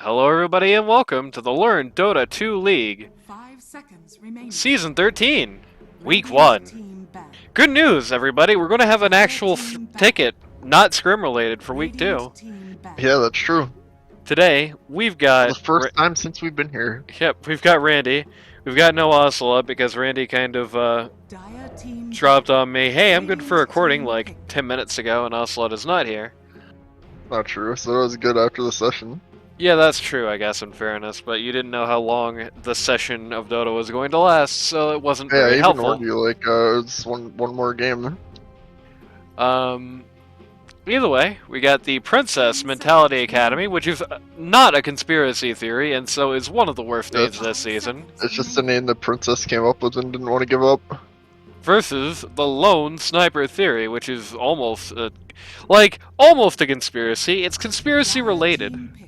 Hello everybody and welcome to the Learn Dota 2 League, 5 seconds remaining. Season 13, Week Radiant 1. team back. Good news everybody, we're going to have an actual Team back. ticket, not scrim related, for Week 2. Radiant team back. Yeah, that's true. Today, we've The got... first time since we've been here. Yep, we've got Randy. We've got no Ocelot because Randy kind of Dire team dropped on me, hey, I'm good for Radiant recording team like picked. 10 minutes ago and Ocelot is not here. Not true, so it was good after the session. Yeah, that's true, I guess, in fairness, but you didn't know how long the session of Dota was going to last, so it wasn't Yeah, I very even helpful. warned you, like, it's one more game. Either way, we got the Princess Mentality Academy, which is not a conspiracy theory, and so is one of the worst Yeah. names this season, It's just a name the princess came up with and didn't want to give up. versus the Lone Sniper Theory, which is almost almost a conspiracy. It's conspiracy related. Team pick.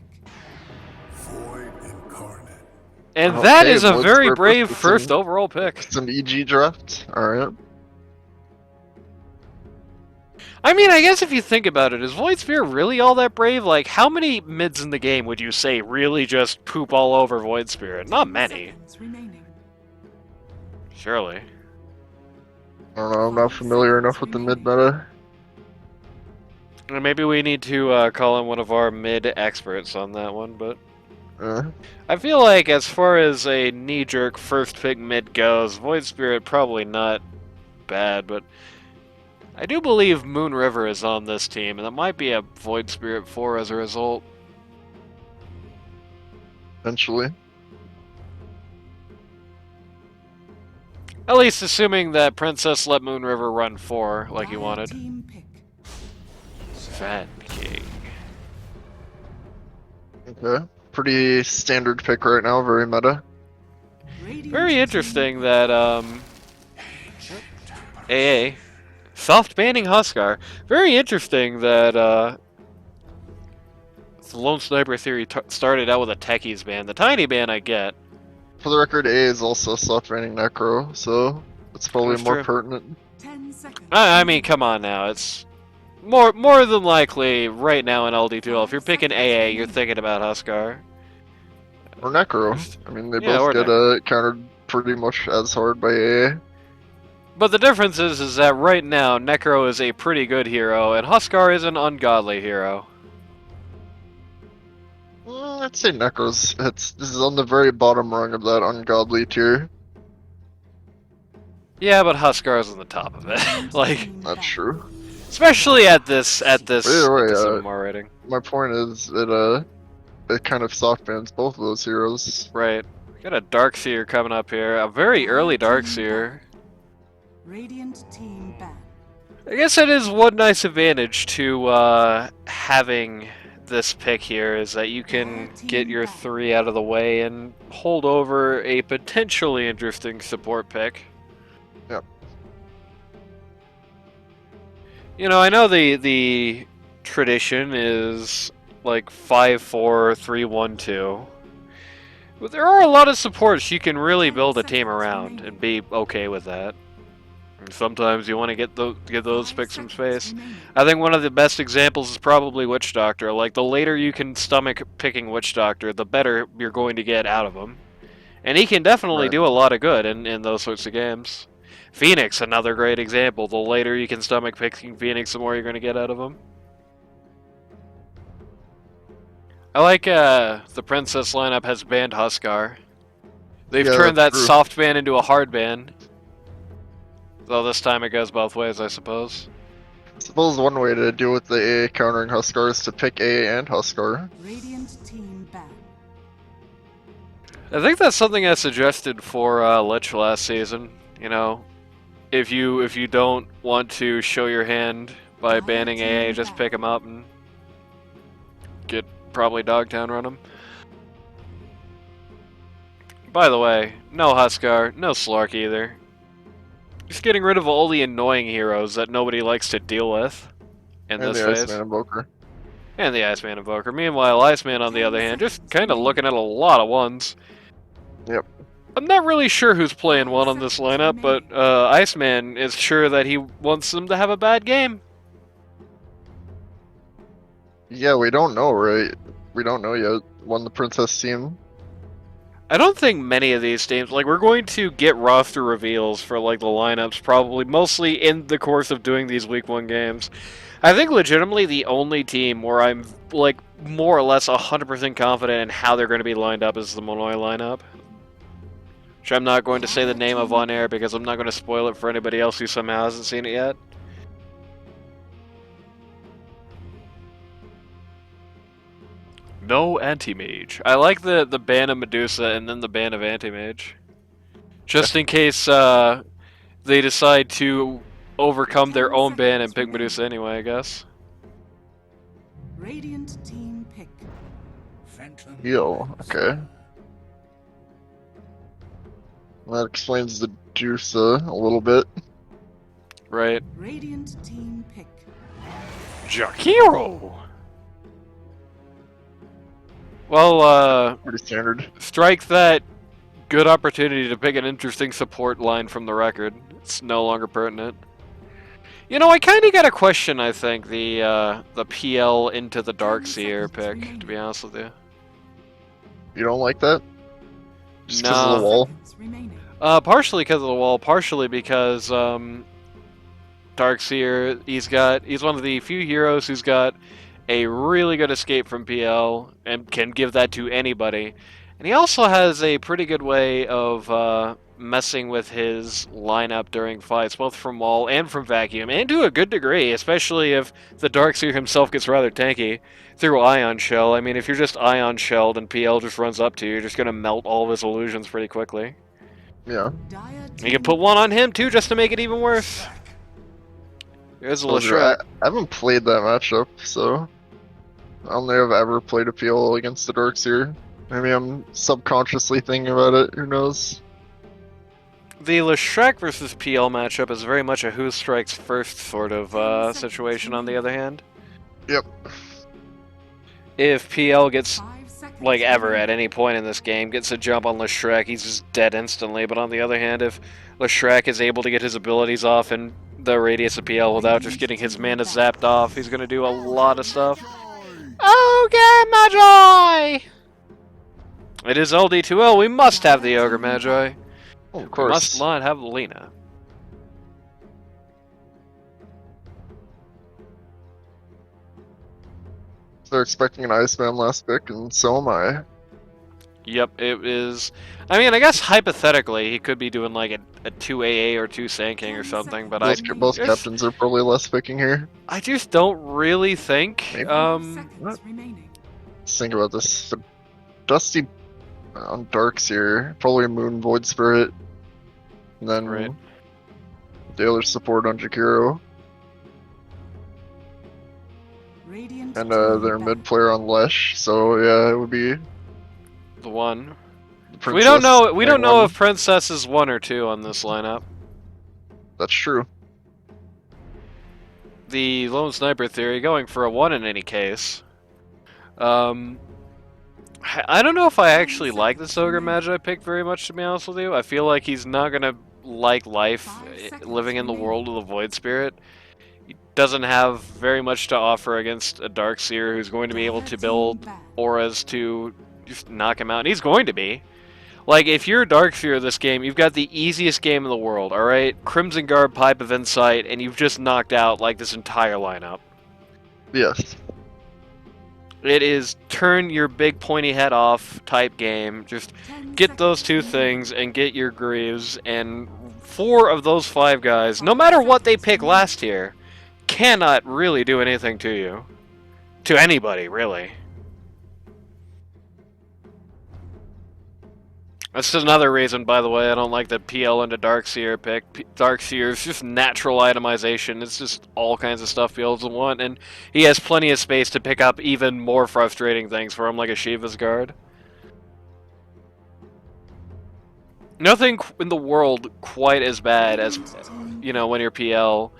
And Okay, that is a Void very Spirit brave versus first some- overall pick. It's an EG draft. Alright. I mean, I guess if you think about it, is Void Spear really all that brave? Like, how many mids in the game would you say really just poop all over Void Spirit? Not 10 many, seconds remaining. surely. I don't know, I'm not familiar enough with the mid meta. Maybe we need to call in one of our mid experts on that one, but I feel like as far as a knee-jerk first pick mid goes, Void Spirit probably not bad, but I do believe Moon River is on this team, and that might be a Void Spirit 4 as a result. Eventually. At least assuming that Princess let Moon River run 4 like he Dire wanted. Team pick. Fat King. Okay. Pretty standard pick right now, very meta. Radiant Very team interesting that, AA, soft banning Huskar. Very interesting that, the Lone Sniper Theory started out with a Techies ban. The Tiny ban I get. For the record, A is also soft banning Necro, so it's probably That's more true. pertinent. 10 seconds. I mean, come on now. It's more than likely right now in LD2L. If you're picking AA, you're thinking about Huskar. Or Necro. I mean, they Yeah, or both get countered pretty much as hard by AA. But the difference is that right now, Necro is a pretty good hero, and Huskar is an ungodly hero. I'd say Necro's. This is on the very bottom rung of that ungodly tier. Yeah, but Huskar's on the top of it. Like, Team That's back. true. especially at this Either way, MMR rating. My point is that it kind of soft bans both of those heroes. Right. Got a Darkseer coming up here. A very early Darkseer. Radiant team back. I guess that is one nice advantage to having this pick here, is that you can get your 3 out of the way and hold over a potentially interesting support pick. Yep. You know, I know the tradition is like 5-4, 3-1-2. But there are a lot of supports you can really build a team around and be okay with that. And sometimes you want to give those picks some space. I think one of the best examples is probably Witch Doctor. Like, the later you can stomach picking Witch Doctor, the better you're going to get out of him. And he can definitely Right. do a lot of good in those sorts of games. Phoenix, another great example. The later you can stomach picking Phoenix, the more you're going to get out of him. I like the Princess lineup has banned Huskar. They've Yeah, turned that that's true. soft ban into a hard ban. Though this time it goes both ways, I suppose. I suppose one way to deal with the AA countering Huskar is to pick AA and Huskar. Radiant team back. I think that's something I suggested for Lich last season. You know, if you don't want to show your hand by banning AA, just pick him up and get probably Dogtown run him. By the way, no Huskar, no Slark either. Just getting rid of all the annoying heroes that nobody likes to deal with in And this the phase. Iceman Invoker. And the Iceman Invoker. Meanwhile, Iceman, on the other hand, just kind of looking at a lot of ones. Yep. I'm not really sure who's playing one on this lineup, but Iceman is sure that he wants them to have a bad game. Yeah, we don't know, right? We don't know yet. won the Princess team. I don't think many of these teams, like, we're going to get roster reveals for, like, the lineups probably, mostly in the course of doing these Week 1 games. I think legitimately the only team where I'm, like, more or less 100% confident in how they're going to be lined up is the Monoy lineup. Which I'm not going to say the name of on air because I'm not going to spoil it for anybody else who somehow hasn't seen it yet. No Anti-Mage. I like the ban of Medusa and then the ban of Anti-Mage. Just in case they decide to overcome their own ban and pick Medusa anyway, I guess. Radiant team pick. Heal, okay. That explains the Juica a little bit. Right. Radiant team pick. Jakiro! Well, Pretty standard. strike that good opportunity to pick an interesting support line from the record. It's no longer pertinent. You know, I kind of got a question, I think, the PL into the Darkseer pick, to be honest with you. You don't like that? Just because of the wall? Partially because of the wall, partially because, Darkseer, he's one of the few heroes who's got a really good escape from PL and can give that to anybody. And he also has a pretty good way of messing with his lineup during fights, both from wall and from vacuum, and to a good degree, especially if the Darkseer himself gets rather tanky through Ion Shell. I mean, if you're just Ion Shelled and PL just runs up to you, you're just going to melt all of his illusions pretty quickly. Yeah. You can put one on him, too, just to make it even worse. There's a Leshrac. I haven't played that matchup, so I don't think I've ever played a PL against the Darkseer. Maybe I'm subconsciously thinking about it, who knows? The Leshrac versus PL matchup is very much a who strikes first sort of situation, on the other hand. Yep. If PL gets, like ever at any point in this game, gets a jump on Leshrac, he's just dead instantly. But on the other hand, if Leshrac is able to get his abilities off in the radius of PL without just getting his mana zapped off, he's going to do a lot of stuff. Ogre Magi! It is LD2L, we must have the Ogre Magi. Oh, of We course. must not have Lena. They're expecting an Iceman last pick, and so am I. Yep, it is. I mean, I guess hypothetically he could be doing like a 2 AA or 2 Sand or something, but Both captains are probably less picking here. I just don't really think. Maybe. Seconds remaining. Let's think about this. The Dusty on Darkseer, probably Moon Void Spirit, and then Right. the other support on Jakiro, Radiant and team their back. mid player on Lesh. So yeah, it would be The one. the We don't know. Princess We don't playing know one. if Princess is 1 or 2 on this lineup. That's true. The lone sniper theory going for a 1 in any case. I don't know if I actually like this Ogre Magi pick very much, to be honest with you. I feel like he's not gonna like life living in the world of the Void Spirit. He doesn't have very much to offer against a Darkseer who's going to be able to build auras to just knock him out. And he's going to be. Like, if you're a Darkseer this game, you've got the easiest game in the world, alright? Crimson Guard, Pipe of Insight, and you've just knocked out, like, this entire lineup. Yes. It is turn your big pointy head off type game. Just 10 get those 2 seconds remaining. things and get your Greaves, and 4 of those 5 guys, no matter what they pick last year, cannot really do anything to you. To anybody, really. That's another reason, by the way, I don't like the PL into Darkseer pick. Darkseer is just natural itemization. It's just all kinds of stuff PL doesn't want, and he has plenty of space to pick up even more frustrating things for him, like a Shiva's Guard. Nothing in the world quite as bad as, you know, when you're PL.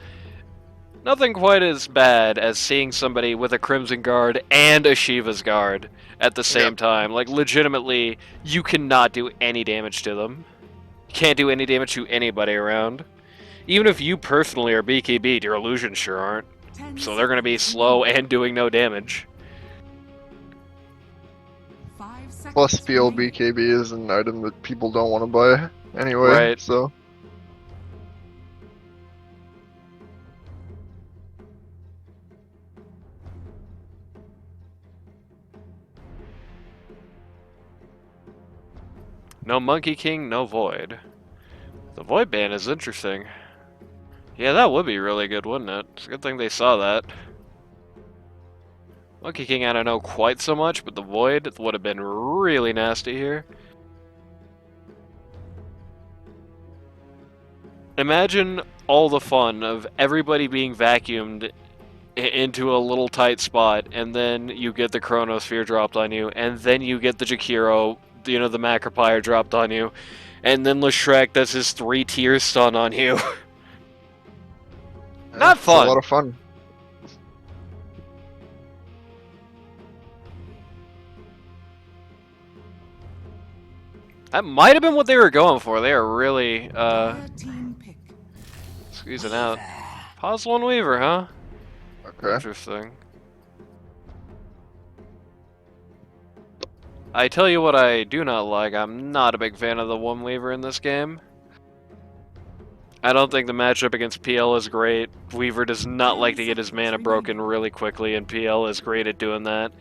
Nothing quite as bad as seeing somebody with a Crimson Guard and a Shiva's Guard at the same time. Like, legitimately, you cannot do any damage to them. You can't do any damage to anybody around. Even if you personally are BKB'd, your illusions sure aren't. 10 So they're going to be seconds slow remaining. and doing no damage. 5 seconds Plus, PL remaining. BKB is an item that people don't want to buy anyway, Right. so. No Monkey King, no Void. The Void ban is interesting. Yeah, that would be really good, wouldn't it? It's a good thing they saw that. Monkey King, I don't know quite so much, but the Void would have been really nasty here. Imagine all the fun of everybody being vacuumed into a little tight spot, and then you get the Chronosphere dropped on you, and then you get the Jakiro, the Macropire dropped on you, and then Leshreck does his 3-tier stun on you. Not It's fun. a lot of fun. That might have been what they were going for. They are really Dire team pick. squeezing out. Pause one Weaver, huh? Okay. Interesting. I tell you what I do not like, I'm not a big fan of the one Weaver in this game. I don't think the matchup against PL is great. Weaver does not like to get his mana broken really quickly, and PL is great at doing that.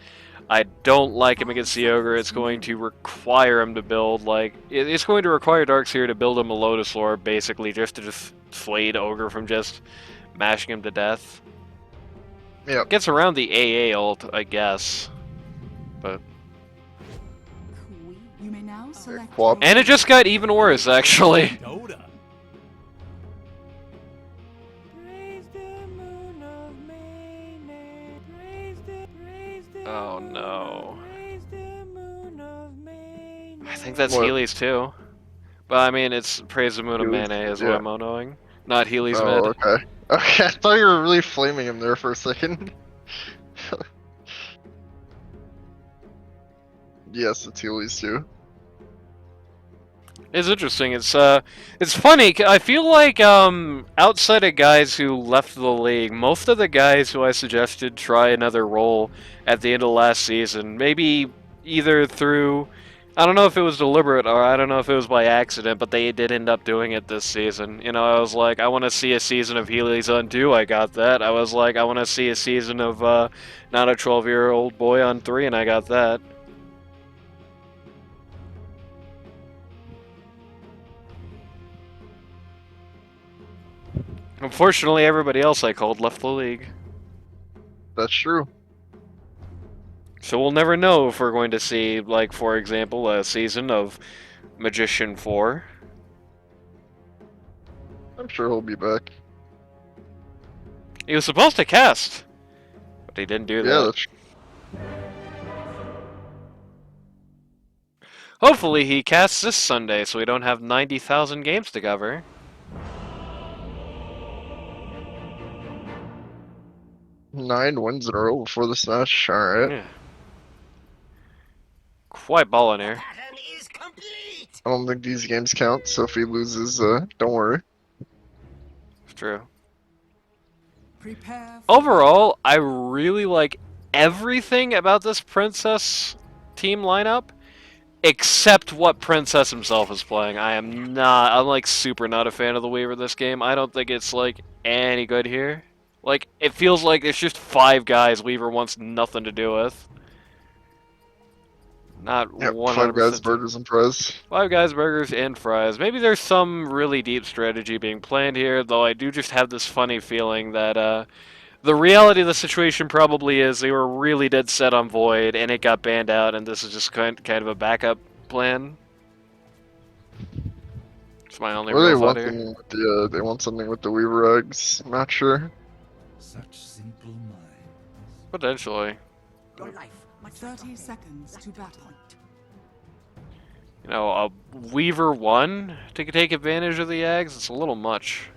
I don't like him against the Ogre. It's going to require him to build, like... It's going to require Darkseer to build him a Lotus Lore, basically, just to dissuade Ogre from just mashing him to death. Yep. Gets around the AA ult, I guess. But... You may now select. Quap. And it just got even worse, actually. Dota. Oh no. I think that's What? Healy's too. But I mean, it's Praise the Moon of Healy's- Mane is yeah. what I'm knowing. Not Healy's Oh, mid. okay. Okay, I thought you were really flaming him there for a second. Yes, it's Healy's too. It's interesting. It's funny. I feel like outside of guys who left the league, most of the guys who I suggested try another role at the end of last season, maybe either through, I don't know if it was deliberate or I don't know if it was by accident, but they did end up doing it this season. You know, I was like, I want to see a season of Healy's Undo. I got that. I was like, I want to see a season of not a 12-year-old boy on 3, and I got that. Unfortunately, everybody else I called left the league. That's true. So we'll never know if we're going to see, like, for example, a season of Magician 4. I'm sure he'll be back. He was supposed to cast, but he didn't do Yeah, that. that's Hopefully he casts this Sunday so we don't have 90,000 games to cover. nine wins in a row before this match. Alright. Yeah. Quite ballin' here. I don't think these games count, so if he loses, don't worry. It's true. Prepare for Overall, I really like everything about this Princess team lineup, except what Princess himself is playing. I'm like super not a fan of the Weaver this game. I don't think it's like any good here. Like, it feels like it's just 5 guys Weaver wants nothing to do with. Not Yep, 100%. 5 guys, burgers, and fries. 5 guys, burgers, and fries. Maybe there's some really deep strategy being planned here, though I do just have this funny feeling that the reality of the situation probably is they were really dead set on Void, and it got banned out, and this is just kind of a backup plan. It's my only Or they real want thought here. something with the they want something with the Weaver eggs. I'm not sure. Such simple minds. Potentially. Your life. 30 seconds to battle. You know, a Weaver 1 to take advantage of the eggs, it's a little much.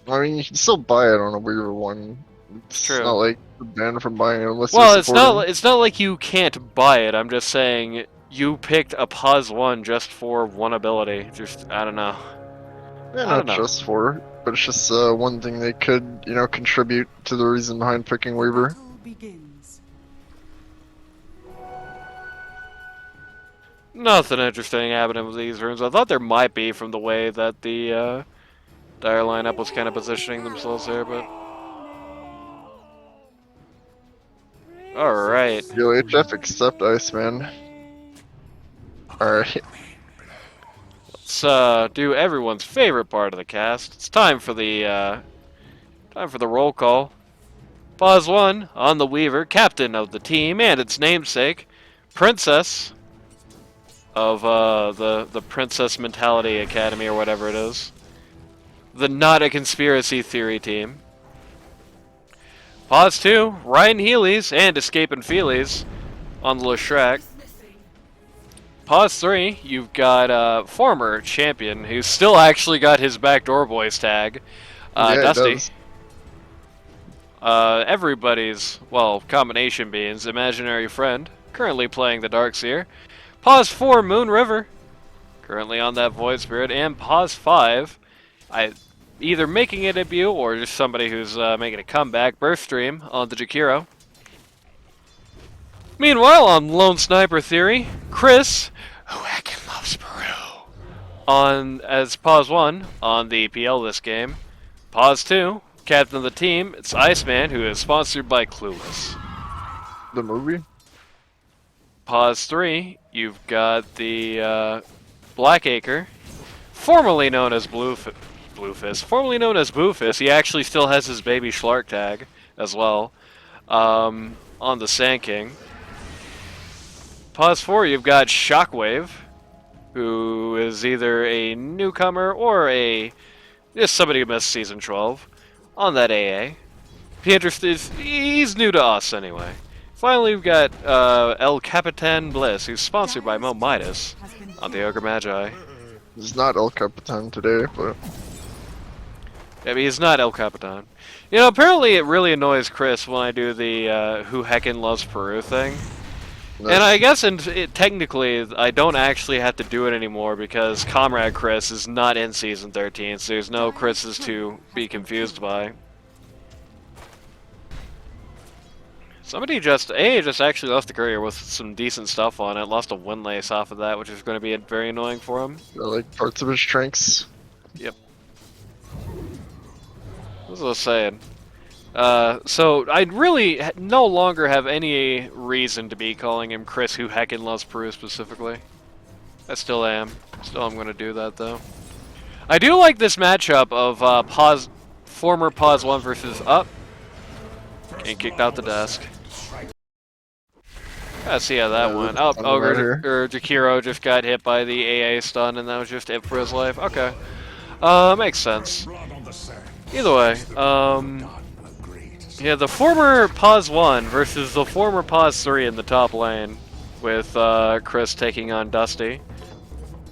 I mean, you can still buy it on a Weaver one. It's True. not like you're banned from buying it unless Well, you it's support not. him. It's not like you can't buy it. I'm just saying you picked a pause 1 just for one ability. Just I don't know. Yeah, I don't not know. just for it, but it's just one thing they could, contribute to the reason behind picking Weaver. Battle begins. Nothing interesting happening with these runes. I thought there might be from the way that the dire lineup was kind of positioning themselves there, but... Alright. Yo, HF accept Iceman. Alright. Let's do everyone's favorite part of the cast. It's time for the roll call. Pause 1 on the Weaver, captain of the team and its namesake, princess of the Princess Mentality Academy or whatever it is. The Not a Conspiracy Theory team. Pause 2, Ryan Healy's and Escapin' Feelies on the Leshrac. Pause 3, you've got former champion who's still actually got his backdoor boys tag, Yeah, Dusty. Everybody's, well, combination beings, imaginary friend, currently playing the Darkseer. Pause 4, Moon River, currently on that Void Spirit. And pause 5, either making a debut or just somebody who's making a comeback, Birthstream on the Jakiro. Meanwhile, on Lone Sniper Theory, Chris, who heckin' loves Peru, on as pause 1 on the PL this game. Pause 2, captain of the team, it's Iceman, who is sponsored by Clueless. The movie? Pause 3, you've got the Blackacre, formerly known as Bluefist, formerly known as Boofist. He actually still has his baby Schlark tag as well, on the Sand King. Pause 4, you've got Shockwave, who is either a newcomer or just somebody who missed Season 12 on that AA. He's new to us anyway. Finally, we've got El Capitan Bliss, who's sponsored by Mo Midas on the Ogre Magi. It's not El Capitan today, but... I mean, he's not El Capitan. You know, apparently it really annoys Chris when I do the who heckin' loves Peru thing. Nice. And I guess technically I don't actually have to do it anymore because Comrade Chris is not in Season 13, so there's no Chris's to be confused by. Somebody just actually left the courier with some decent stuff on it, lost a windlace off of that, which is going to be very annoying for him. I like parts of his strengths. Yep. What was I saying? So I really no longer have any reason to be calling him Chris who heckin' loves Peru specifically. I still am. Still I'm going to do that though. I do like this matchup of former Pause 1 versus Up. Getting kicked out the desk. Gotta see how that went. Oh, Ogre or Jakiro just got hit by the AA stun and that was just it for his life. Okay. Makes sense. Either way, yeah, the former Pause 1 versus the former Pause 3 in the top lane with Chris taking on Dusty.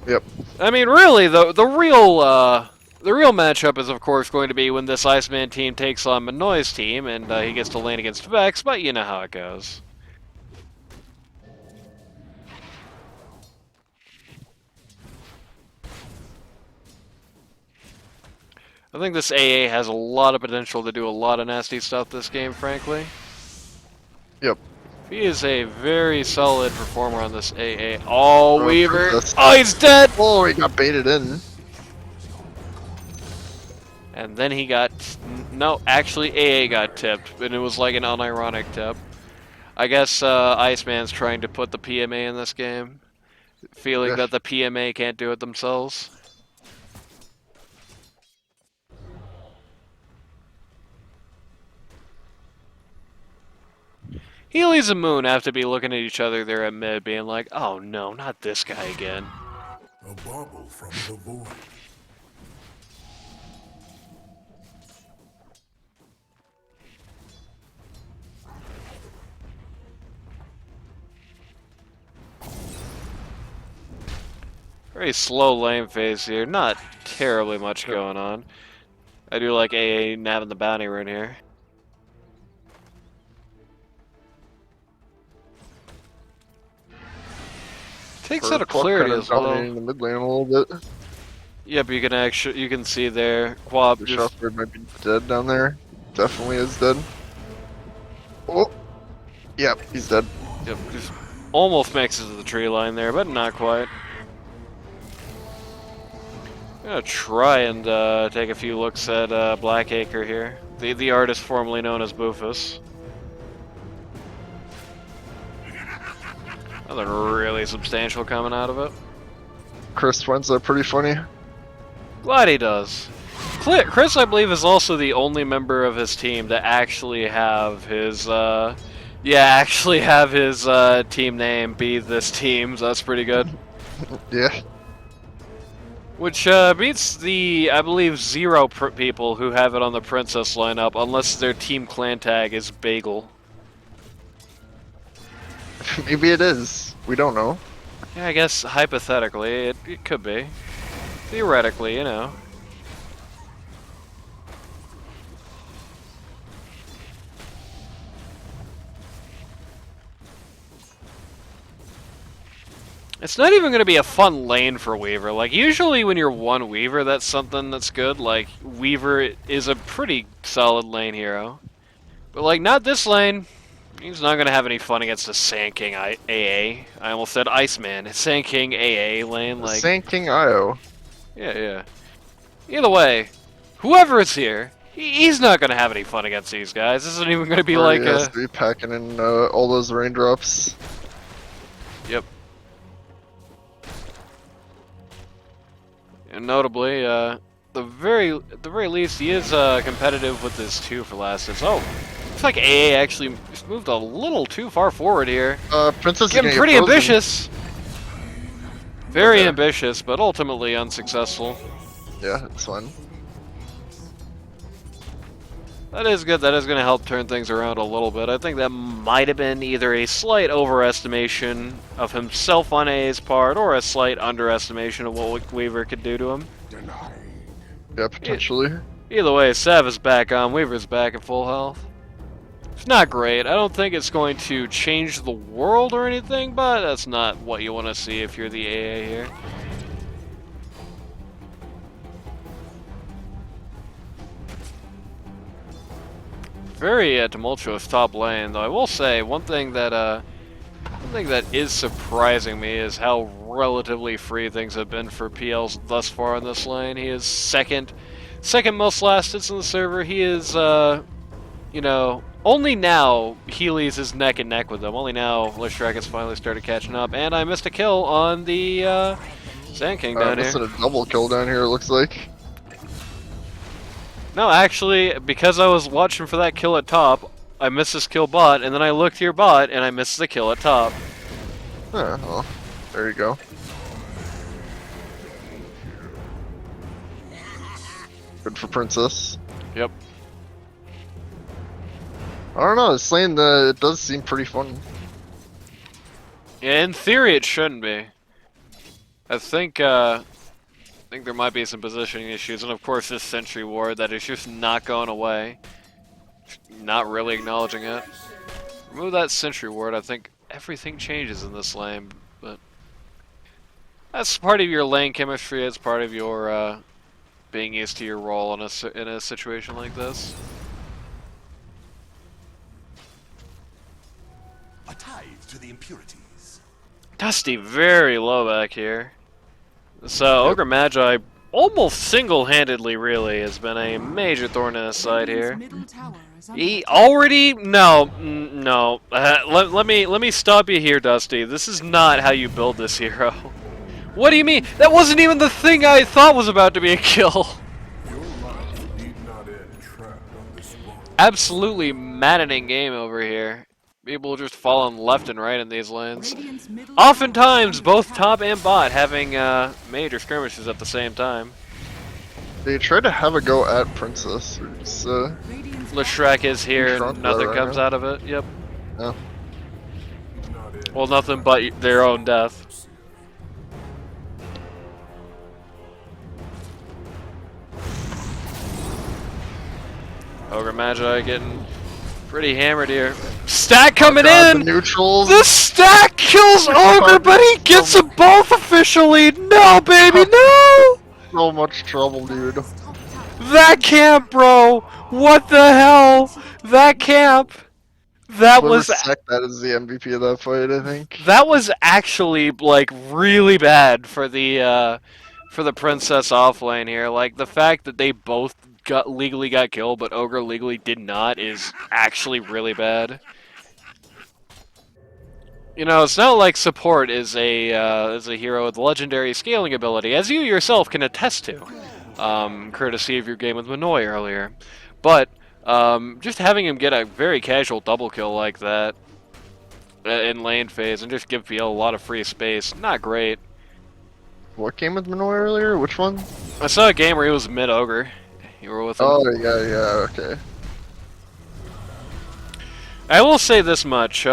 Yep. I mean, really, the real matchup is, of course, going to be when this Iceman team takes on Manoy's team and he gets to lane against Vex, but you know how it goes. I think this AA has a lot of potential to do a lot of nasty stuff this game, frankly. Yep. He is a very solid performer on this AA. Oh, Weaver! Princess. Oh, he's dead! Oh, he got baited in. And then he got... No, actually AA got tipped, and it was like an unironic tip. I guess Iceman's trying to put the PMA in this game, feeling that the PMA can't do it themselves. Healy's and Moon have to be looking at each other there at mid, being like, oh no, not this guy again. A bauble from the void. Very slow lane phase here, not terribly much going on. I do like AA nabbing the bounty rune here. Takes out a clarity as well. Dominating the mid lane a little bit. Yep, you can see there. Quab The just Shuffler might be dead down there. Definitely is dead. Oh! Yep, he's dead. Yep, just almost makes it to the tree line there, but not quite. I'm gonna try and take a few looks at Blackacre here, the artist formerly known as Boofus. Nothing really substantial coming out of it. Chris finds that pretty funny. Glad he does. Chris, I believe, is also the only member of his team to actually have his, team name be this team, so that's pretty good. Yeah. Which beats the, I believe, 0 people who have it on the Princess lineup, unless their team clan tag is Bagel. Maybe it is. We don't know. Yeah, I guess hypothetically, it could be. Theoretically, you know. It's not even going to be a fun lane for Weaver. Like, usually when you're one Weaver, that's something that's good. Like, Weaver is a pretty solid lane hero. But, like, not this lane. He's not going to have any fun against a Sand King AA. I almost said Iceman. Sand King AA lane, like... Sand King Io. Yeah. Either way, whoever is here, he's not going to have any fun against these guys. This isn't even going to be like he has to be packing in all those raindrops. Yep. And notably, the at the very least, he is competitive with this too for last hits. Oh, looks like AA actually moved a little too far forward here. Princess is Getting gonna pretty get frozen. ambitious. Very Okay. ambitious, but ultimately unsuccessful. Yeah, it's fun. That is good. That is going to help turn things around a little bit. I think that might have been either a slight overestimation of himself on A's part or a slight underestimation of what Weaver could do to him. Yeah, potentially. Either way, Sav is back on. Weaver's back at full health. It's not great. I don't think it's going to change the world or anything, but that's not what you want to see if you're the AA here. Very tumultuous top lane, though. I will say one thing that is surprising me is how relatively free things have been for PLs thus far in this lane. He is second most last hits in the server. He is, you know, only now Healy's is neck and neck with them. Only now Lishrak has finally started catching up, and I missed a kill on the Sand King down here. Missing a double kill down here, it looks like. No, actually, because I was watching for that kill at top, I missed this kill bot, and then I looked here bot, and I missed the kill at top. Yeah, well, there you go. Good for Princess. Yep. I don't know, this lane, it does seem pretty fun. Yeah, in theory, it shouldn't be. I think there might be some positioning issues, and of course this Sentry Ward that is just not going away. Not really acknowledging it. Remove that Sentry Ward, I think everything changes in this lane, but that's part of your lane chemistry, it's part of your being used to your role in a situation like this. A tithe to the impurities. Dusty very low back here. So, Ogre Magi, almost single-handedly, really, has been a major thorn in his side here. Middle tower is under He attack. already... No. Let me stop you here, Dusty. This is not how you build this hero. What do you mean? That wasn't even the thing I thought was about to be a kill. Your life need not end trapped on this world. Absolutely maddening game over here. People just falling left and right in these lanes. Radiant's middle Oftentimes, tower is both under top attack. and bot having major skirmishes at the same time. They tried to have a go at Princess. It's, Radiant's Lishrak is here, Shrunk and nothing right comes now. out of it. Yep. yeah. Need not end Well, nothing but their own death. Ogre Magi getting pretty hammered here. Stack coming God, the in! neutrals. The stack kills Ogre, but he gets them both officially! No, baby, no! So much trouble, dude. Top tower. That camp, bro! What the hell? That camp! That Whoever was sacked that is the MVP of that fight, I think. that was actually like really bad for the princess off lane here. Like the fact that they both legally got killed, but Ogre legally did not is actually really bad. You know, it's not like support is a hero with legendary scaling ability, as you yourself can attest to, courtesy of your game with Minoy earlier. But just having him get a very casual double kill like that in lane phase and just give PL a lot of free space, not great. What game with Minoy earlier? Which one? I saw a game where he was mid ogre. You were with him. Oh, yeah, okay. I will say this much.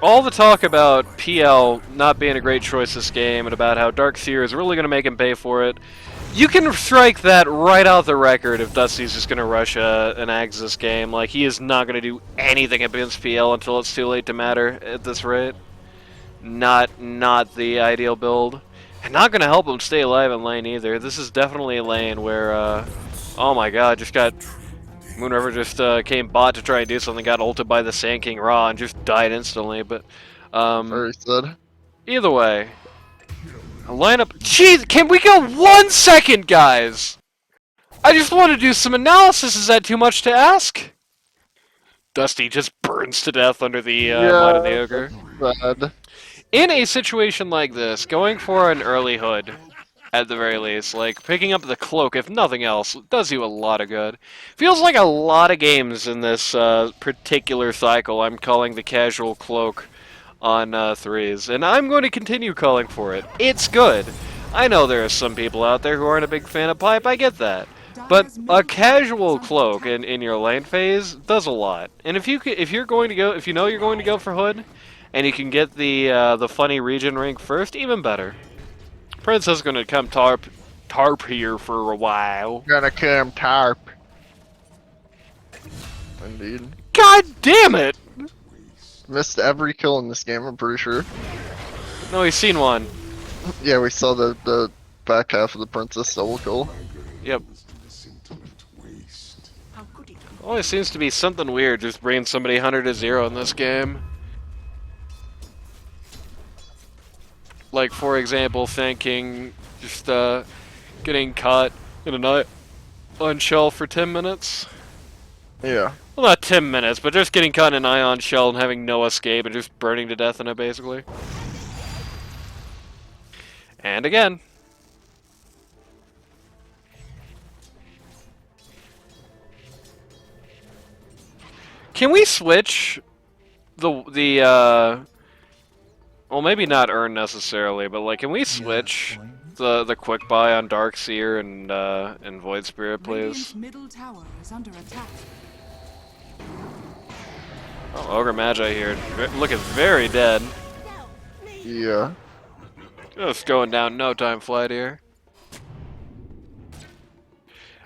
All the talk about PL not being a great choice this game and about how Darkseer is really going to make him pay for it, you can strike that right out the record if Dusty's just going to rush an Ags this game. Like, he is not going to do anything against PL until it's too late to matter at this rate. Not the ideal build. And not going to help him stay alive in lane either. This is definitely a lane where, oh my god, just got... Moonriver just came bot to try and do something, got ulted by the Sand King Ra and just died instantly, but... Very sad. Either way... A lineup... Jeez, can we go 1 second, guys? I just want to do some analysis, is that too much to ask? Dusty just burns to death under the Might of the Ogre. Bad. In a situation like this, going for an early hood, at the very least, like, picking up the cloak, if nothing else, does you a lot of good. Feels like a lot of games in this particular cycle I'm calling the casual cloak on threes, and I'm going to continue calling for it. It's good. I know there are some people out there who aren't a big fan of pipe, I get that. But a casual cloak in your lane phase does a lot. And if you know you're going to go for hood, and you can get the funny region rank first, even better. Princess is gonna come tarp here for a while. Gonna come tarp. Indeed. God damn it! Missed every kill in this game, I'm pretty sure. No, he's seen one. Yeah, we saw the back half of the princess double kill. Yep. Always seems to be something weird just bringing somebody 100 to 0 in this game. Like, for example, thinking just getting caught in a night on shell for 10 minutes. Yeah. Well, not 10 minutes, but just getting caught in an ion shell and having no escape and just burning to death in it, basically. And again. Can we switch well, maybe not earn necessarily, but like, can we switch the quick buy on Darkseer and Void Spirit, please? Radiant's middle tower is under attack. Oh, Ogre Magi here, looking very dead. Yeah. Just going down no time flat here.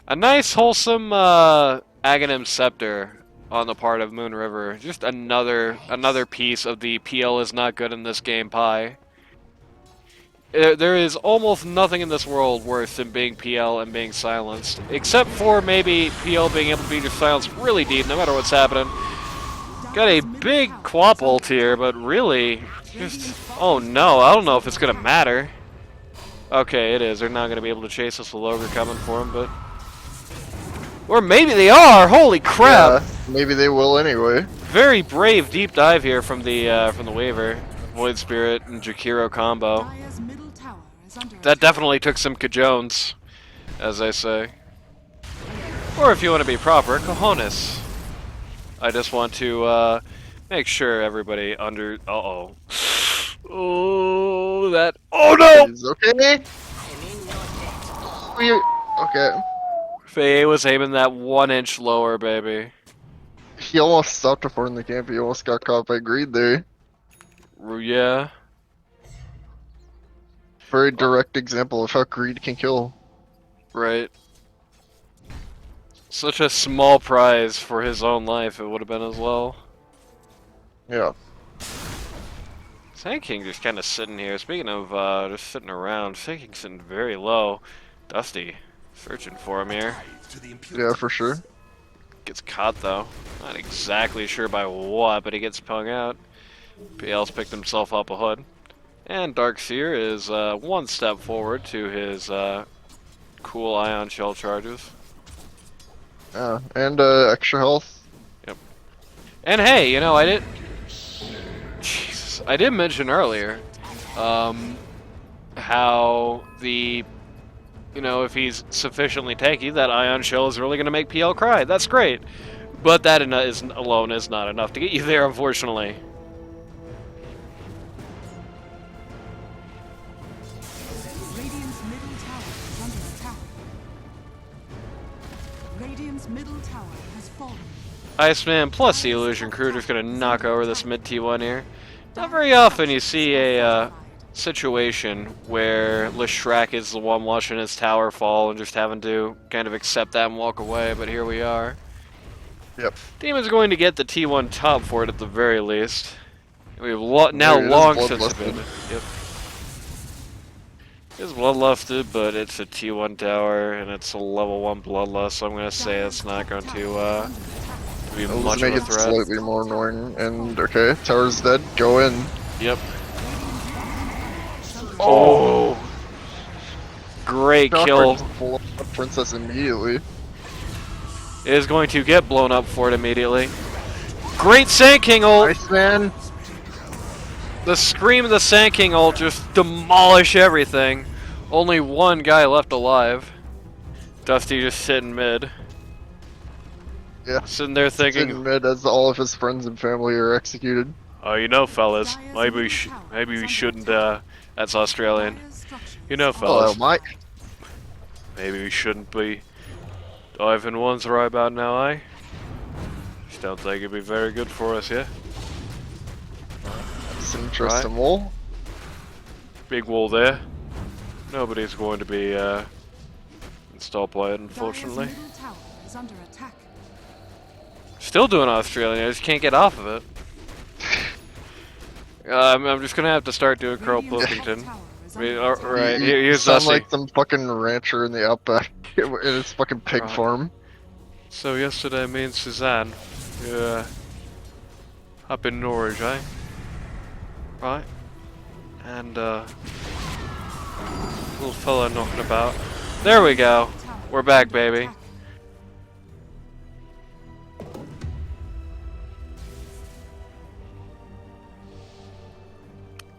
A nice wholesome Aghanim Scepter on the part of Moonriver. Just another piece of the PL is not good in this game pie. There is almost nothing in this world worse than being PL and being silenced. Except for maybe PL being able to be just silenced really deep no matter what's happening. Got a big Quap ult here, but really, just... Oh no, I don't know if it's gonna matter. Okay, it is. They're not gonna be able to chase us with Ogre coming for him, but... Or maybe they are! Holy crap! Yeah, maybe they will anyway. Very brave deep dive here from the waiver. Void Spirit and Jakiro combo. Dire's middle tower is under That attack. definitely took some cajones, as they say. Or if you want to be proper, cojones. I just want to make sure everybody under... Uh-oh. Oh, that... Oh no! Is okay? Okay. Faye was aiming that 1 inch lower, baby. He almost stopped before in the camp. He almost got caught by greed there. Yeah. Very direct example of how greed can kill. Right. Such a small prize for his own life it would have been as well. Yeah. Sand King just kind of sitting here. Speaking of just sitting around, Sand King's sitting very low. Dusty, searching for him here. Yeah, for sure. Gets caught though. Not exactly sure by what, but he gets pung out. PL's picked himself up a hood. And Darkseer is one step forward to his cool ion shell charges. Yeah, and extra health. And hey, you know, I did mention earlier, how the, you know, if he's sufficiently tanky, that ion shell is really going to make PL cry. That's great. But that alone is not enough to get you there, unfortunately. Radiant's middle tower is under attack. Radiant's middle tower has fallen. Iceman plus the Illusion Crew just going to knock over this mid T1 here. Not very often you see a situation where Leshrac is the one watching his tower fall and just having to kind of accept that and walk away, but here we are. Yep. Demon's going to get the T1 top for it at the very least. We've now There it is, long since bloodlusted. been. Yep. It's bloodlusted, but it's a T1 tower and it's a level 1 bloodlust, so I'm going to say it's not going to be Let's much make of a it threat. slightly more annoying. And okay, tower's dead. Go in. Yep. Oh! Great kill. Pull up the princess immediately. Is going to get blown up for it immediately. Great Sand King ult! Iceman. The scream of the Sand King ult just demolish everything. Only one guy left alive. Dusty just sitting mid. Yeah. Sitting there thinking, In mid as all of his friends and family are executed. oh, you know, fellas, maybe we shouldn't. That's Australian. Dire's structures You know, are Hello, fellas, Mike. maybe we shouldn't be diving ones right about now, eh? Just don't think it'd be very good for us, yeah? That's interesting. Well, Big wall there. Nobody's going to be installed by it, unfortunately. Dire's middle tower is under attack. Still doing Australian, I just can't get off of it. I'm just gonna have to start doing Crow Radiant's Pilkington. top tower is I mean, under attack. alright, you here's sound Dusty. like some fucking rancher in the outback in his fucking pig Right. farm. So yesterday, me and Suzanne, up in Norwich, eh? Right? And, little fella knocking about. There we go. Tower We're back, under baby. attack.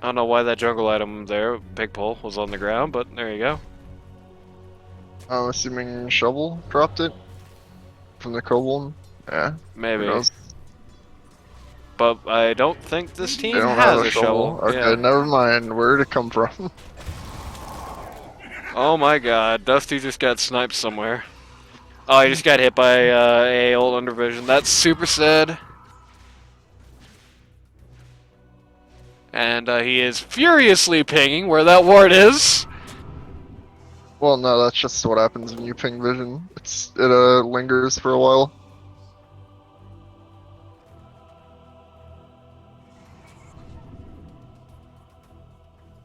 I don't know why that jungle item there, pig pole, was on the ground, but there you go. I'm assuming Shovel dropped it from the Kobold. Yeah. who Maybe. knows? But I don't think this team They don't has have a shovel. Okay, Yeah. never mind. Where'd it come from? Oh my god, Dusty just got sniped somewhere. Oh, he just got hit by a old undervision. That's super sad. And he is furiously pinging where that ward is. Well, no, that's just what happens when you ping vision. It lingers for a while.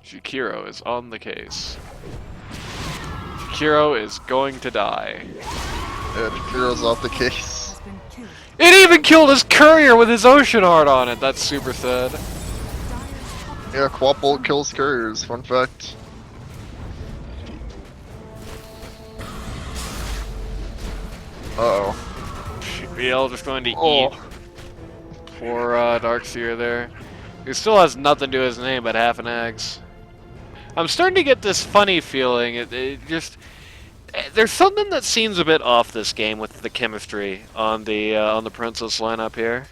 Shakiro is on the case. Shakiro is going to die. Yeah, Jakiro's off the case. Has been killed. It even killed his courier with his ocean heart on it. That's super sad. Dire's top Yeah, Quapbolt kills couriers. Fun fact. Uh oh. BL just going to Oh. eat poor Darkseer there. He still has nothing to his name but half an axe. I'm starting to get this funny feeling. There's something that seems a bit off this game with the chemistry on the Princess lineup here.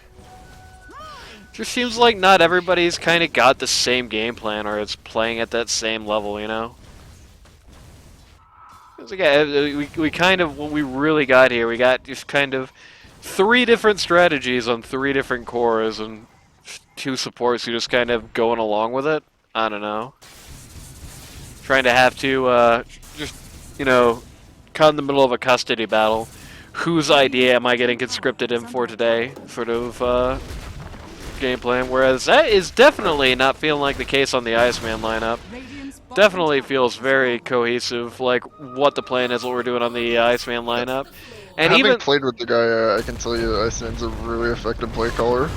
Just seems like not everybody's kind of got the same game plan or is playing at that same level, you know? 'Cause again, we kind of, what we really got here, we got just kind of 3 different strategies on 3 different cores and 2 supports who just kind of going along with it. I don't know. Trying to have to just, you know, caught in the middle of a custody battle. Whose idea am I getting conscripted in for today? Sort of game plan. Whereas that is definitely not feeling like the case on the Iceman lineup. Radiant's bottom Definitely tower feels is very fallen. cohesive, like what the plan is, what we're doing on the Iceman lineup. And Having even played with the guy, I can tell you that Iceman's a really effective play caller.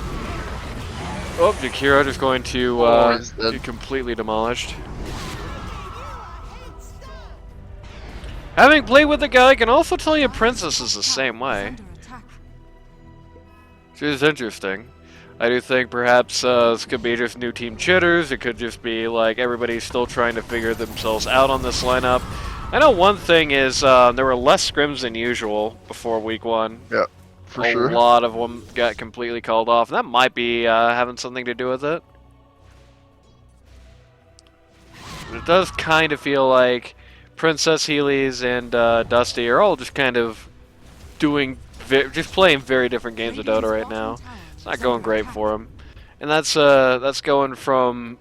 oh, Jakiro just going to He's dead. be completely demolished. Having played with the guy, I can also tell you Princess is the same way. Under attack. She's interesting. I do think perhaps this could be just new team jitters. It could just be like everybody's still trying to figure themselves out on this lineup. I know one thing is there were less scrims than usual before week 1. Yeah, for A sure. lot of them got completely called off. That might be having something to do with it. But it does kind of feel like Princess Heelys and Dusty are all just kind of just playing very different games of Dota right now. It's not going great for them, and that's going from,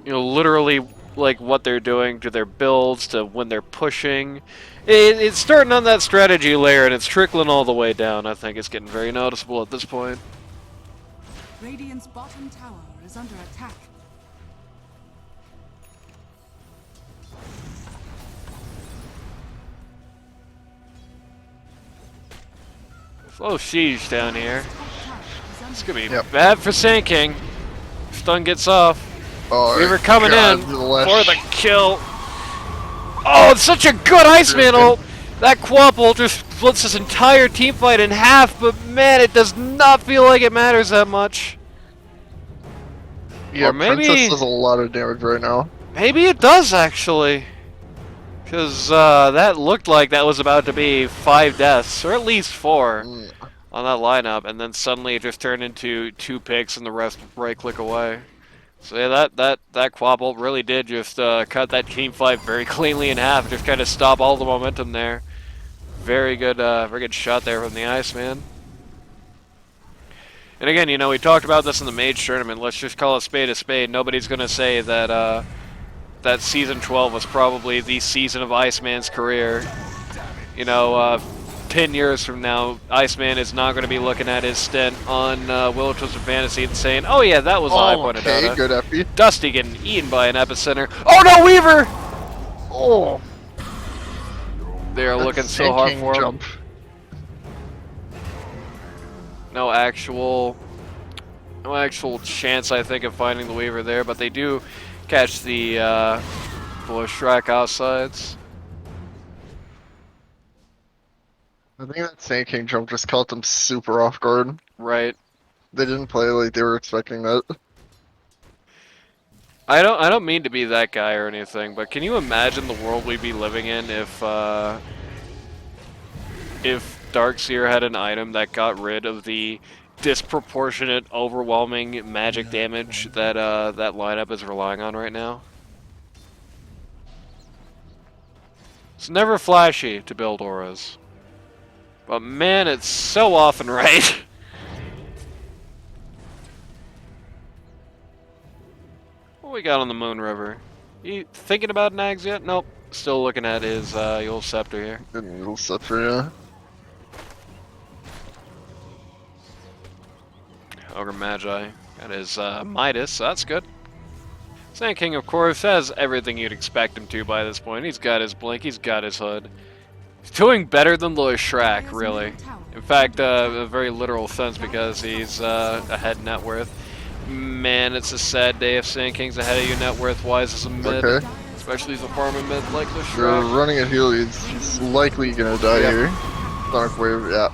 you know, literally like what they're doing to their builds to when they're pushing. It's starting on that strategy layer and it's trickling all the way down. I think it's getting very noticeable at this point. Radiant's bottom tower is under attack. Slow siege down here. It's gonna be Yep. bad for Sand King. Stun gets off. Oh, Weaver coming God, in the for the Lesh. kill. Oh, it's such a good Iceman ult! That Quapple just splits this entire team fight in half, but man, it does not feel like it matters that much. Yeah, Or maybe- Princess does a lot of damage right now. Maybe it does, actually. Because that looked like that was about to be 5 deaths, or at least 4, Mm. on that lineup, and then suddenly it just turned into 2 picks and the rest right-click away. So yeah, that Quapple really did just cut that team fight very cleanly in half, just kind of stop all the momentum there. Very good shot there from the Iceman. And again, you know, we talked about this in the Mage tournament. Let's just call a spade a spade. Nobody's gonna say that that season 12 was probably the season of Iceman's career. You know, 10 years from now, Iceman is not going to be looking at his stint on Will Twisted Fantasy and saying, "Oh yeah, that was a high point of Okay, Dota." good FP. Dusty getting eaten by an epicenter. Oh no, Weaver! Oh, They're that looking so Sand hard King for him. jump. No actual chance, I think, of finding the Weaver there, but they do catch the Bush Shrek outsides. I think that Sand King jump just caught them super off guard. Right. They didn't play like they were expecting that. I don't mean to be that guy or anything, but can you imagine the world we'd be living in if Darkseer had an item that got rid of the disproportionate, overwhelming magic damage that that lineup is relying on right now? It's never flashy to build auras, but man, it's so often right. What we got on the Moon River? You thinking about Nags yet? Nope. Still looking at his old scepter here. Good little scepter, yeah. Ogre Magi got his Midas, so that's good. Sand King, of course, has everything you'd expect him to by this point. He's got his Blink, he's got his Hood. He's doing better than Lewis Shrek, really. In fact, a very literal sense, because he's ahead net worth. Man, it's a sad day if Sand King's ahead of you net worth-wise as a mid. Okay. Especially as a farming mid like the They're Shrek. running at heal. He's likely gonna die Yep. here. Dark Wave, yeah.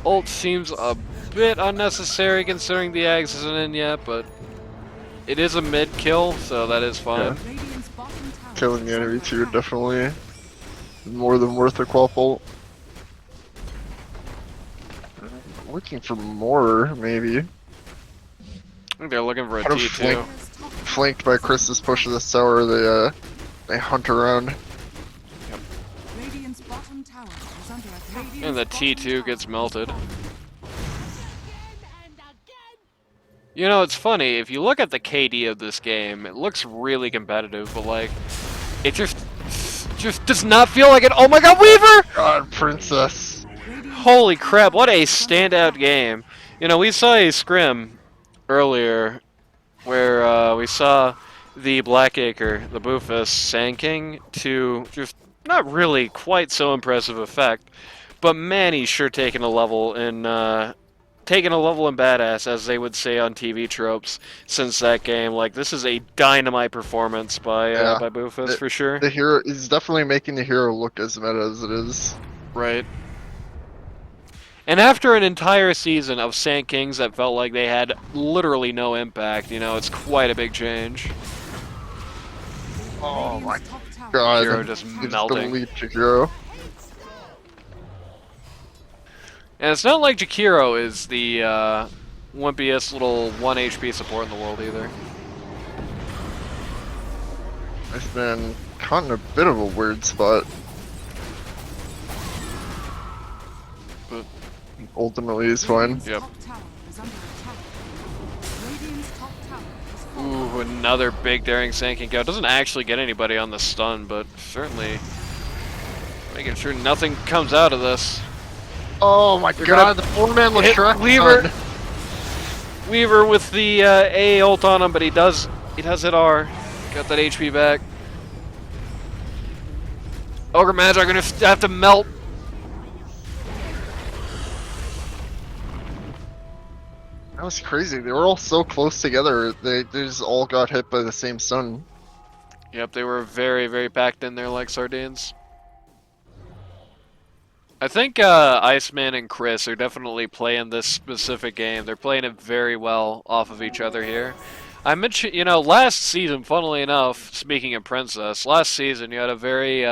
Ult seems a bit unnecessary considering the Ags isn't in yet, but it is a mid kill, so that is fine. Radiant's bottom tower Killing the is enemy under too, attack. definitely more than worth a quaffle. Looking for more, maybe. I think they're looking for a Kind of T2. flank. Flanked by Chris's push to this tower, they hunt around. Radiant's bottom tower is under attack. And the T2 gets melted. You know, it's funny, if you look at the KD of this game, it looks really competitive, but like, it just does not feel like it. Oh my god, Weaver! God, Princess. Holy crap, what a standout game. You know, we saw a scrim earlier where we saw the Blackacre, the Boofus, Sand King to just not really quite so impressive effect. But man, he's sure taking a level in badass, as they would say on TV tropes, since that game. Like, this is a dynamite performance Yeah. by Bufus The, for sure. the hero is definitely making the hero look as meta as it is. Right. And after an entire season of Sand Kings that felt like they had literally no impact, you know, it's quite a big change. Oh my Radiant's top tower god. Hero just It's melting. delete Jakiro. And it's not like Jakiro is the wimpiest little 1 HP support in the world either. Iceman caught in a bit of a weird spot. But Ultimately, he's fine. Radiant's Yep. top tower is under attack. Radiant's top tower is falling. ooh, another big daring Sand King go. Doesn't actually get anybody on the stun, but certainly making sure nothing comes out of this. Oh my You're god, gonna the 4-man hit Leshrac Weaver. stun. Weaver with the A ult on him, but he does hit R. Got that HP back. Ogre Magi are gonna have to melt. That was crazy. They were all so close together. They just all got hit by the same stun. Yep, they were very, very packed in there like sardines. I think Iceman and Chris are definitely playing this specific game. They're playing it very well off of each other here. I mentioned, you know, last season, funnily enough, speaking of Princess, last season you had a very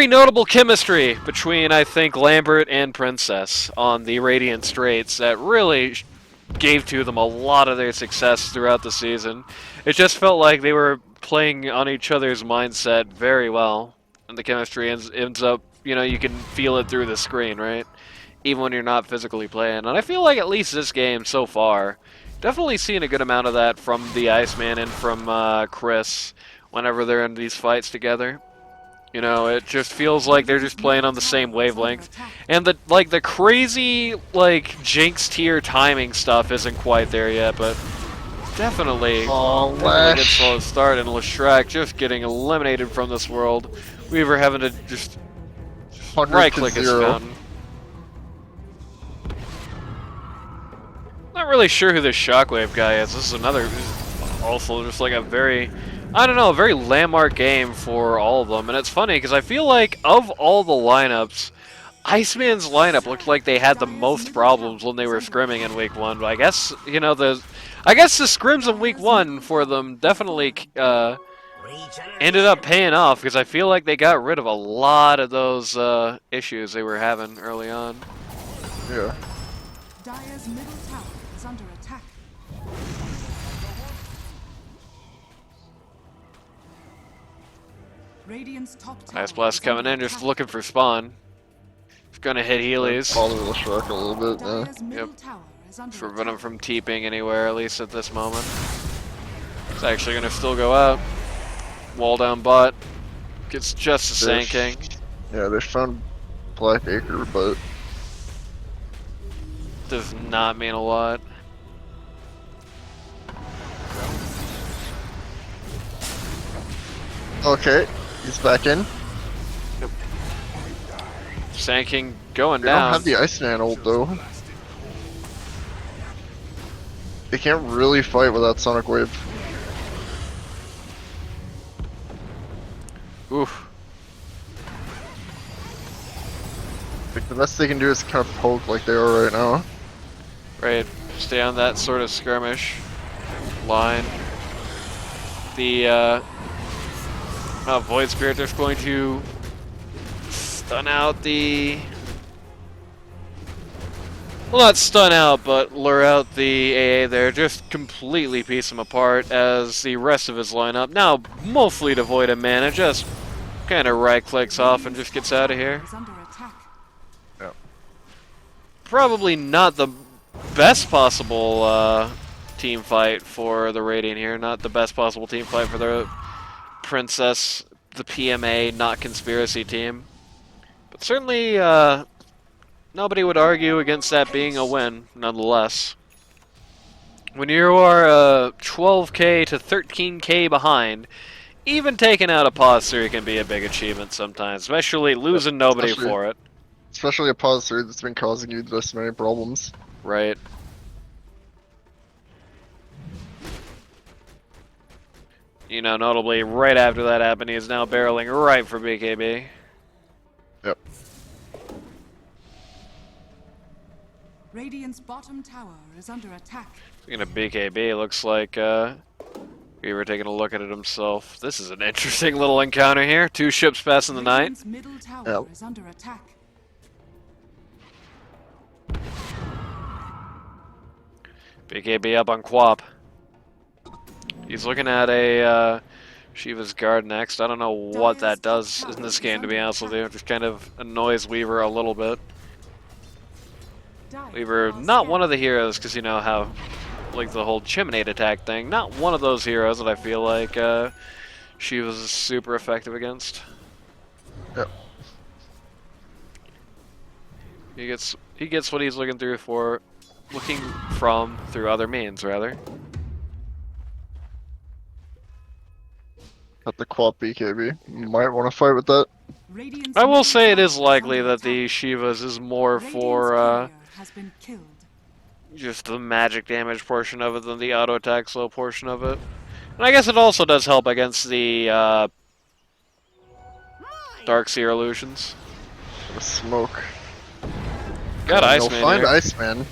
notable chemistry between, I think, Lambert and Princess on the Radiant Straits that really gave to them a lot of their success throughout the season. It just felt like they were playing on each other's mindset very well, and the chemistry ends up, you know, you can feel it through the screen, right? Even when you're not physically playing. And I feel like at least this game so far, definitely seeing a good amount of that from the Iceman and from Chris whenever they're in these fights together. You know, it just feels like they're just playing on the same wavelength. And the crazy Jinx tier timing stuff isn't quite there yet, but definitely Oh, definitely a good Lesh. slow start, and Leshrac just getting eliminated from this world. Weaver having to just 100 right to click his 0. fountain. Not really sure who this Shockwave guy is. This is another, also just like a very, I don't know, a very landmark game for all of them. And it's funny because I feel like of all the lineups, Iceman's lineup looked like they had the most problems when they were scrimming in week 1. But I guess, you know, the scrims in week 1 for them definitely ended up paying off, because I feel like they got rid of a lot of those issues they were having early on. Yeah. Dire's middle tower is under attack. Radiant's top tower Ice Blast is coming under in, just attack. looking for spawn. It's gonna hit Heelys. Follow Leshrac a little bit, yeah. Dire's middle Yep. tower is under Prevent him attack. from TPing anywhere, at least at this moment. It's actually gonna still go out. Wall down bot. Gets just the Sand King. Yeah, they found Blackacre, but Does not mean a lot. okay, he's back in. Sand King going They don't down. have the Iceman ult though. They can't really fight without Sonic Wave. Oof. Like, the best they can do is kind of poke like they are right now. Right. Stay on that sort of skirmish line. The Void Spirit is going to stun out the. Well, not stun out, but lure out the AA there. Just completely piece him apart as the rest of his lineup, now mostly devoid of mana, just kind of right clicks off and just gets out of here. Is under attack. Probably not the best possible team fight for the Radiant here. Not the best possible team fight for the Princess, the PMA, not Conspiracy team. But certainly, nobody would argue against that being a win, nonetheless. When you are 12k to 13k behind, even taking out a posture can be a big achievement sometimes, especially losing nobody Especially- for it. Especially a pause through that's been causing you this many problems. Right. You know, notably, right after that happened, he is now barreling right for BKB. Yep. Radiant's bottom tower is under attack. Speaking of BKB, looks like we were taking a look at it himself. This is an interesting little encounter here. 2 ships passing the night. Radiant's middle tower Yep. is under attack. BKB up on Quap. He's looking at a Shiva's Guard next. I don't know what that does in this game, to be honest with you. It just kind of annoys Weaver a little bit. Weaver, not one of the heroes, because you know how, like the whole Chiminate attack thing, not one of those heroes that I feel like Shiva's super effective against. Yep. He gets what he's looking from through other means, rather. At the Quap BKB. You might want to fight with that. Radiant's I will middle say it tower is likely under that the attack. Shivas is more Radiant's for courier has been killed. just the magic damage portion of it than the auto attack slow portion of it. And I guess it also does help against the Darkseer illusions. The smoke. Got They'll Iceman find here, Iceman.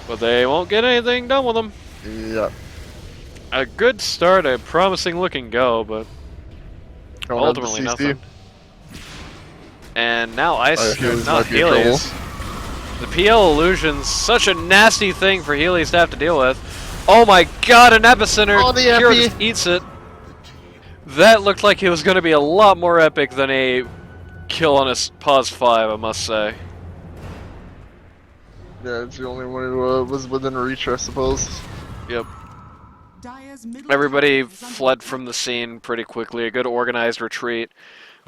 but they won't get anything done with him. Yeah. A good start, a promising looking go, but Don't have the ultimately CC. nothing. And now Healy's not might be in trouble. Healy's. The PL illusion's such a nasty thing for Healy's to have to deal with. Oh my god, an epicenter! Oh, the Kira epi. just eats it. That looked like it was going to be a lot more epic than a kill on a pause 5, I must say. Yeah, it's the only one who was within reach, I suppose. Yep. Dire's middle Everybody tower is under fled attack. from the scene pretty quickly. A good organized retreat.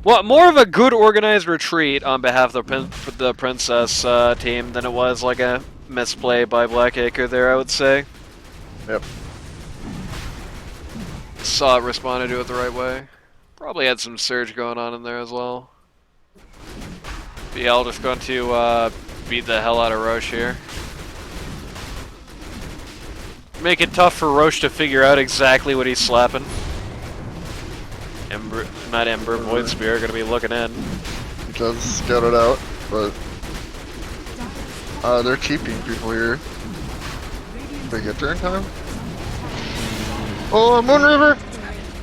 Well, more of a good organized retreat on behalf of the Princess team than it was like a misplay by Blackacre there, I would say. Yep. Saw it, responded to it the right way. Probably had some surge going on in there as well. BL just going to beat the hell out of Roche here. Make it tough for Roche to figure out exactly what he's slapping. Ember, not Ember, Void Spear gonna be looking in. He does scout it out, but they're keeping people here. They get there in time? Oh, Moon River!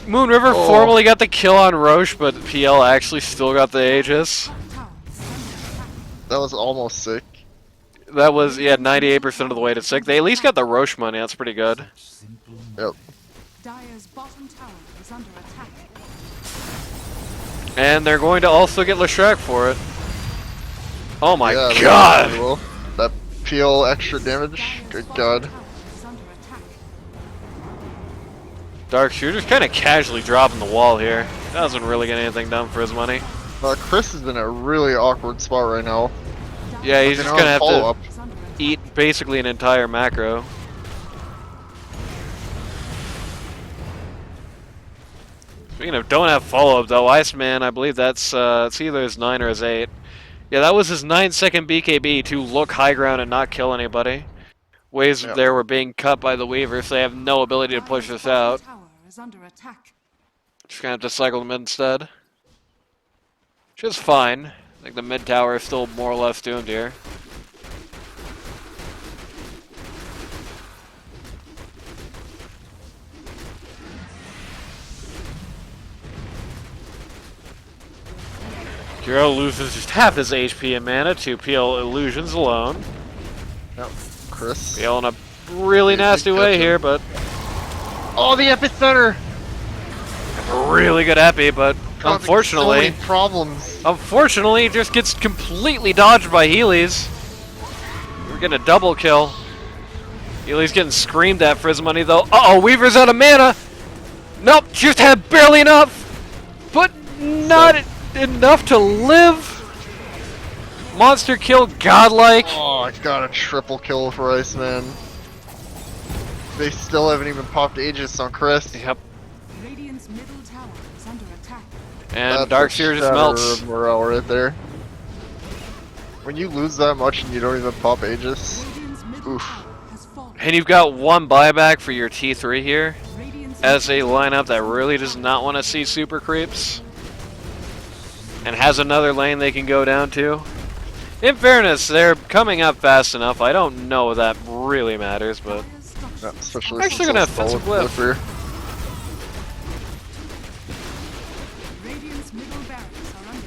Moon River Oh. formally got the kill on Roche, but PL actually still got the Aegis. Top tower is under attack. That was almost sick. That was, yeah, 98% of the way to 6. They at least got the Roche money, that's pretty good. Yep. Dire's bottom tower is under attack. And they're going to also get Leshrac for it. Oh my Yeah, they did god! really well. That PL extra damage? Dire's Good bottom god. tower is under attack. Dark Shooter's kind of casually dropping the wall here. Doesn't really get anything done for his money. Chris is in a really awkward spot right now. Yeah, he's Fucking just gonna have to follow-up. Is under attack. eat basically an entire macro. Speaking of don't have follow-up though, Iceman, I believe that's it's either his 9 or his 8. Yeah, that was his 9-second BKB to look high ground and not kill anybody. Waves Yep. there were being cut by the Weaver, so they have no ability to push Dire's this out. bottom tower is under attack. Just gonna have to cycle them instead. Which is fine. I think the mid tower is still more or less doomed here. Kiro loses just half his HP and mana to PL Illusions alone. Yep. Chris. PL in a really Yeah, nasty good way catch here, but Oh, the epicenter! really good epi, but Causing unfortunately, so many problems. unfortunately, it just gets completely dodged by Healy's. We're getting a double kill. Healy's getting screamed at for his money though. Uh-oh, Weaver's out of mana! Nope, just had barely enough! But not enough to live! Monster kill, godlike! Oh, I got a triple kill for Iceman. They still haven't even popped Aegis on Chris. Yep, Radiant's middle tower is under attack. and That's a Darkseer just shatter melts. of morale right there. When you lose that much and you don't even pop Aegis, Radiant's middle oof. tower has fallen. And you've got one buyback for your T3 here, Radiant's as a middle lineup that tower really has does not want to see super creeps. And has another lane they can go down to. In fairness, they're coming up fast enough. I don't know if that really matters, but... fallen. Structures Yeah, are especially Actually since gonna those offensive solid lift. flipper. Radiant's middle barracks are under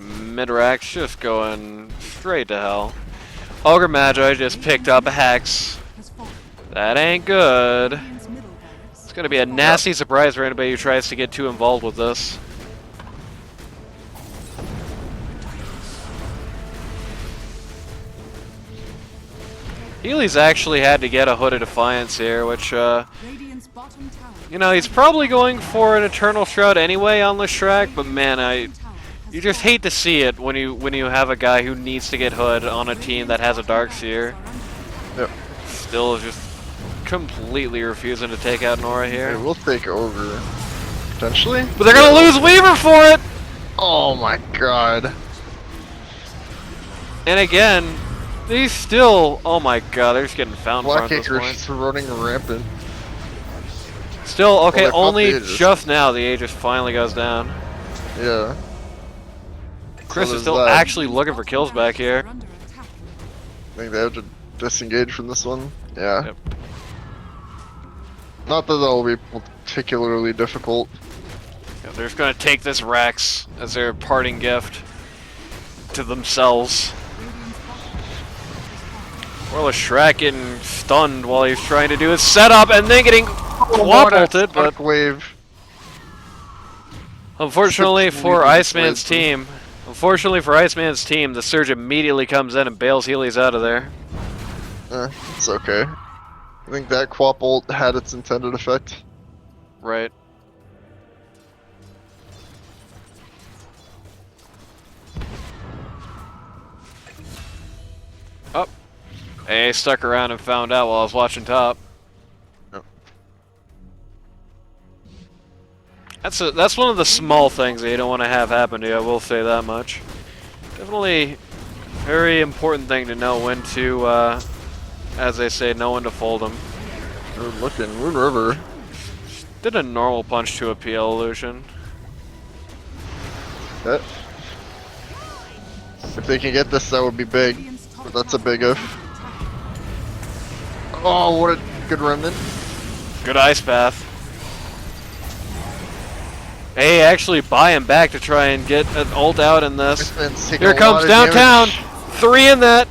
attack. Mid-rack's just going straight to hell. Ogre Magi just picked up a Hex. Has fallen. That ain't good. Radiant's middle barracks. It's gonna be a nasty surprise for anybody who tries to get too involved with this. Healy's actually had to get a Hood of Defiance here, which, Radiant's bottom tower. you know, he's probably going for an Eternal Shroud anyway on Leshrac, but man, you just hate to see it when you have a guy who needs to get Hood on a team that has a Darkseer. Yep. Still is just completely refusing to take out Nora Hey, here. we'll take over. Potentially? But they're gonna lose Weaver for it! Oh my god. And again, these still, oh my god, they're just getting found for at this point. Blackacre's running rampant. Still, okay, they popped only the Aegis. just now the Aegis finally goes down. Yeah. Chris is there's still that. actually looking for kills back here. Are under attack. I think they have to disengage from this one. Yeah. Yep. Not that that'll be particularly difficult. Yeah, they're just gonna take this Rex as their parting gift to themselves. Radiant's bottom has fallen. Or Leshrac getting stunned while he's trying to do his setup and then getting quad-ulted, but wave. unfortunately for Completely Iceman's displaced team, the Surge immediately comes in and bails Healy's out of there. It's okay. I think that Quap ult had its intended effect. Right. Oh. Hey, stuck around and found out while I was watching top. Yep. That's one of the small things that you don't want to have happen to you, I will say that much. Definitely very important thing to know when to, as they say, know when to fold them. Good looking. Moon River. Did a normal punch to a PL illusion. Yeah. If they can get this, that would be big. Radiant's top But that's a tower big is if. under attack. Oh, what a good remnant. Good ice path. Hey, actually buy him back to try and get an ult out in this. Iceman's taking Here a comes lot of downtown. damage. 3 in that.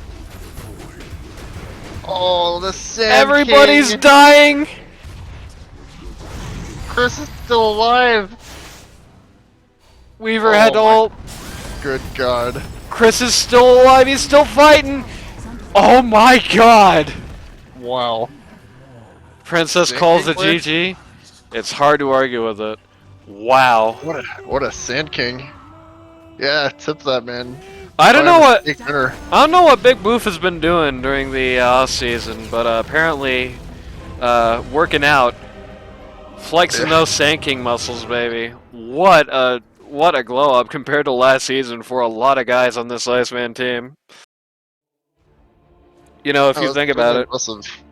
Oh, the Sand Everybody's King. dying. Chris is still alive. Weaver had to Oh my- ult. Good God. Chris is still alive. He's still fighting. Oh my god. Wow. Princess Sand calls the King win? GG. It's hard to argue with it. Wow. What a Sand King. Yeah, tip that man. I don't know what Winner. I don't know what Big Boof has been doing during the off season, but apparently working out, flexing Yeah. those Sand King muscles, baby. What a glow up compared to last season for a lot of guys on this Iceman team. You know, if you Oh, think that's about really it, impressive.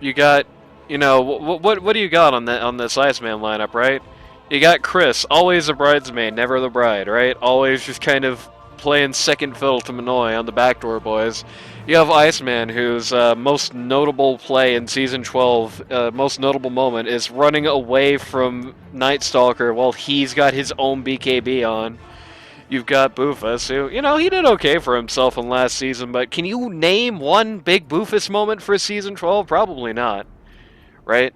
you got, you know, what do you got on this Iceman lineup, right? You got Chris, always a bridesmaid, never the bride, right? Always just kind of playing second fiddle to Minoy on the backdoor boys. You have Iceman, whose most notable play in Season 12, most notable moment, is running away from Night Stalker while he's got his own BKB on. You've got Boofus, who, you know, he did okay for himself in last season, but can you name one big Boofus moment for Season 12? Probably not, right?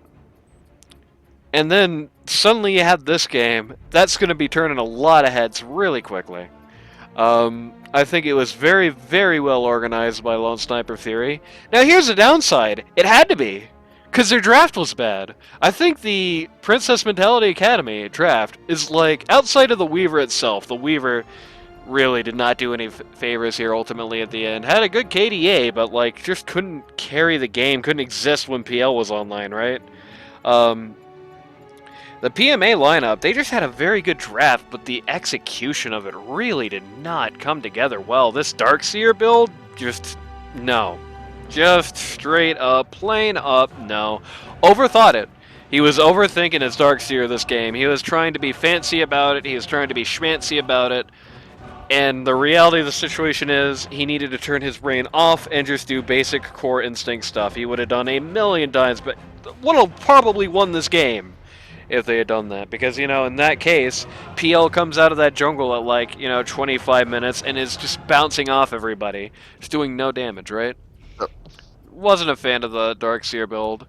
And then suddenly you have this game. That's going to be turning a lot of heads really quickly. I think it was very, very well organized by Lone Sniper Theory. Now here's the downside. It had to be, because their draft was bad. I think the Princess Mentality Academy draft is like, outside of the Weaver itself, the Weaver really did not do any favors here ultimately at the end. Had a good KDA, but like just couldn't carry the game, couldn't exist when PL was online, right? The PMA lineup, they just had a very good draft, but the execution of it really did not come together well. This Darkseer build, just no. Just straight up, plain up, no. Overthought it. He was overthinking his Darkseer this game. He was trying to be fancy about it, he was trying to be schmancy about it, and the reality of the situation is he needed to turn his brain off and just do basic core instinct stuff. He would have done a million times, but would have probably won this game if they had done that. Because, you know, in that case, PL comes out of that jungle at like, 25 minutes and is just bouncing off everybody. Just doing no damage, right? Yep. Wasn't a fan of the Darkseer build.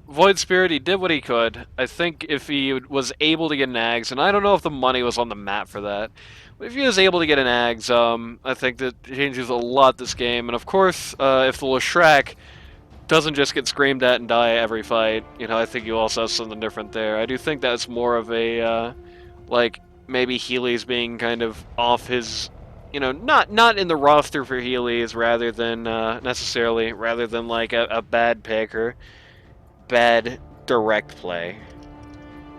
Void Spirit, he did what he could. I think if he was able to get an Ags, and I don't know if the money was on the map for that, but if he was able to get an Ags, I think that changes a lot this game. And of course, if the Leshrac doesn't just get screamed at and die every fight, I think you also have something different there. I do think that's more of a, like, maybe Healy's being kind of off his, not in the roster for Healy's, rather than, rather than like a bad pick or bad direct play.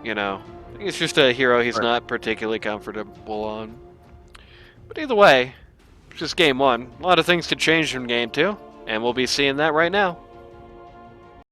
I think it's just a hero he's not particularly comfortable on. But either way, it's just game one. A lot of things could change from game two, and we'll be seeing that right now.